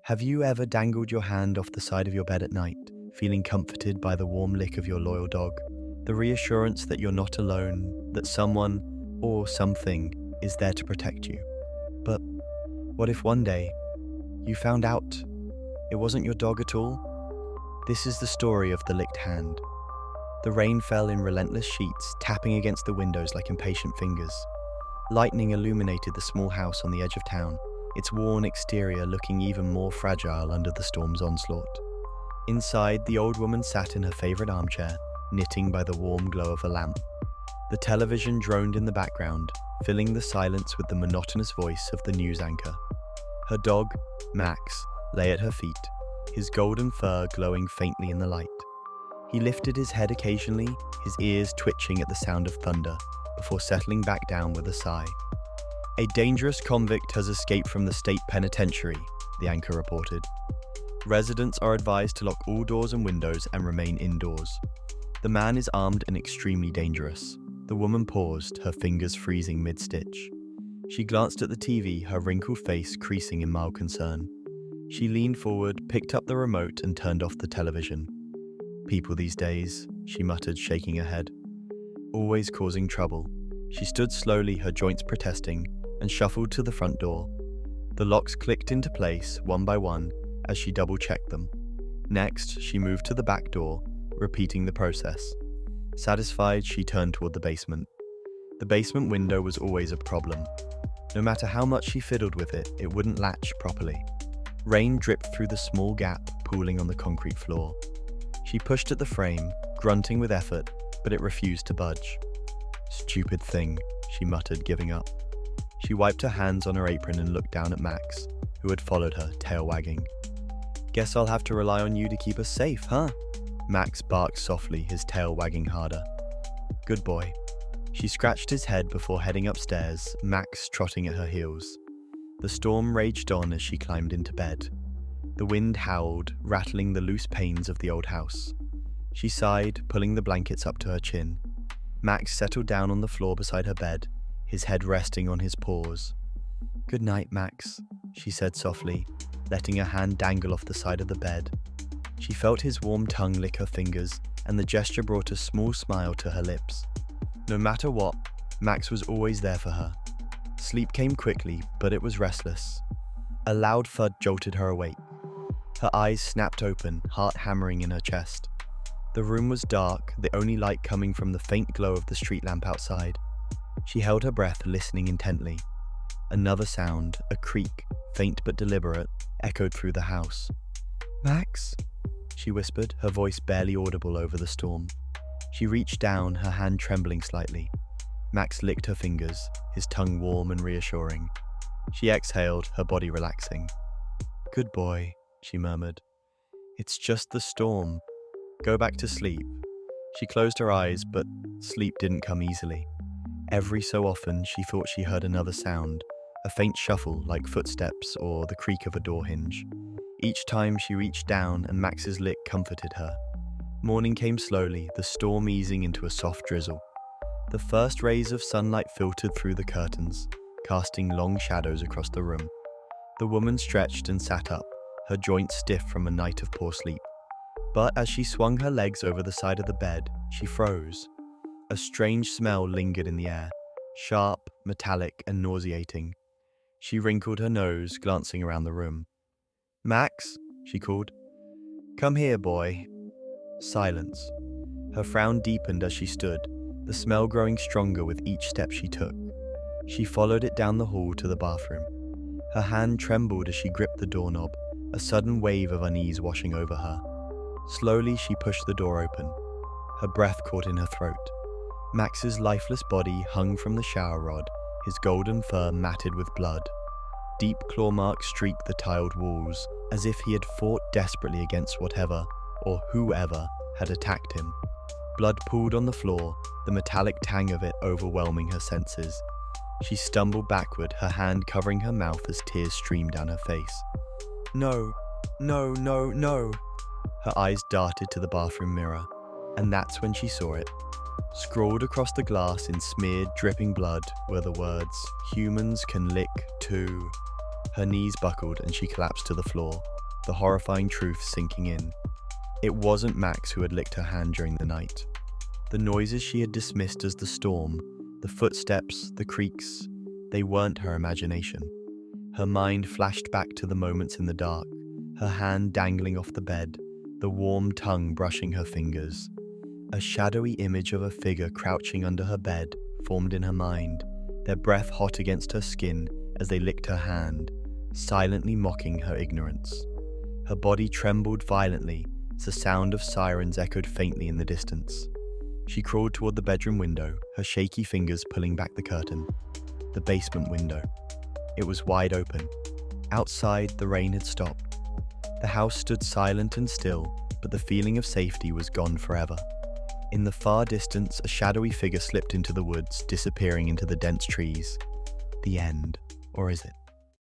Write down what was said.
Have you ever dangled your hand off the side of your bed at night, feeling comforted by the warm lick of your loyal dog? The reassurance that you're not alone, that someone or something is there to protect you. But what if one day you found out it wasn't your dog at all? This is the story of the licked hand. The rain fell in relentless sheets, tapping against the windows like impatient fingers. Lightning illuminated the small house on the edge of town, its worn exterior looking even more fragile under the storm's onslaught. Inside, the old woman sat in her favorite armchair, knitting by the warm glow of a lamp. The television droned in the background, filling the silence with the monotonous voice of the news anchor. Her dog, Max, lay at her feet, his golden fur glowing faintly in the light. He lifted his head occasionally, his ears twitching at the sound of thunder, before settling back down with a sigh. A dangerous convict has escaped from the state penitentiary, the anchor reported. Residents are advised to lock all doors and windows and remain indoors. The man is armed and extremely dangerous. The woman paused, her fingers freezing mid-stitch. She glanced at the TV, her wrinkled face creasing in mild concern. She leaned forward, picked up the remote and turned off the television. People these days, she muttered, shaking her head. Always causing trouble. She stood slowly, her joints protesting, and shuffled to the front door. The locks clicked into place, one by one, as she double-checked them. Next, she moved to the back door, repeating the process. Satisfied, she turned toward the basement. The basement window was always a problem. No matter how much she fiddled with it, it wouldn't latch properly. Rain dripped through the small gap, pooling on the concrete floor. She pushed at the frame, grunting with effort, but it refused to budge. Stupid thing, she muttered, giving up. She wiped her hands on her apron and looked down at Max, who had followed her, tail wagging. Guess I'll have to rely on you to keep us safe, huh? Max barked softly, his tail wagging harder. Good boy. She scratched his head before heading upstairs, Max trotting at her heels. The storm raged on as she climbed into bed. The wind howled, rattling the loose panes of the old house. She sighed, pulling the blankets up to her chin. Max settled down on the floor beside her bed, his head resting on his paws. Good night, Max, she said softly, letting her hand dangle off the side of the bed. She felt his warm tongue lick her fingers, and the gesture brought a small smile to her lips. No matter what, Max was always there for her. Sleep came quickly, but it was restless. A loud thud jolted her awake. Her eyes snapped open, heart hammering in her chest. The room was dark, the only light coming from the faint glow of the street lamp outside. She held her breath, listening intently. Another sound, a creak, faint but deliberate, echoed through the house. Max? She whispered, her voice barely audible over the storm. She reached down, her hand trembling slightly. Max licked her fingers, his tongue warm and reassuring. She exhaled, her body relaxing. Good boy, she murmured. It's just the storm. Go back to sleep. She closed her eyes, but sleep didn't come easily. Every so often, she thought she heard another sound, a faint shuffle like footsteps or the creak of a door hinge. Each time she reached down and Max's lick comforted her. Morning came slowly, the storm easing into a soft drizzle. The first rays of sunlight filtered through the curtains, casting long shadows across the room. The woman stretched and sat up, her joints stiff from a night of poor sleep. But as she swung her legs over the side of the bed, she froze. A strange smell lingered in the air, sharp, metallic, and nauseating. She wrinkled her nose, glancing around the room. Max, she called. Come here, boy. Silence. Her frown deepened as she stood, the smell growing stronger with each step she took. She followed it down the hall to the bathroom. Her hand trembled as she gripped the doorknob, a sudden wave of unease washing over her. Slowly, she pushed the door open. Her breath caught in her throat. Max's lifeless body hung from the shower rod, his golden fur matted with blood. Deep claw marks streaked the tiled walls, as if he had fought desperately against whatever, or whoever, had attacked him. Blood pooled on the floor, the metallic tang of it overwhelming her senses. She stumbled backward, her hand covering her mouth as tears streamed down her face. No, no, no, no. Her eyes darted to the bathroom mirror, and that's when she saw it. Scrawled across the glass in smeared, dripping blood were the words, "Humans can lick too." Her knees buckled and she collapsed to the floor, the horrifying truth sinking in. It wasn't Max who had licked her hand during the night. The noises she had dismissed as the storm, the footsteps, the creaks, they weren't her imagination. Her mind flashed back to the moments in the dark, her hand dangling off the bed, the warm tongue brushing her fingers. A shadowy image of a figure crouching under her bed formed in her mind, their breath hot against her skin as they licked her hand, silently mocking her ignorance. Her body trembled violently as the sound of sirens echoed faintly in the distance. She crawled toward the bedroom window, her shaky fingers pulling back the curtain. The basement window. It was wide open. Outside, the rain had stopped. The house stood silent and still, but the feeling of safety was gone forever. In the far distance, a shadowy figure slipped into the woods, disappearing into the dense trees. The end. Or is it?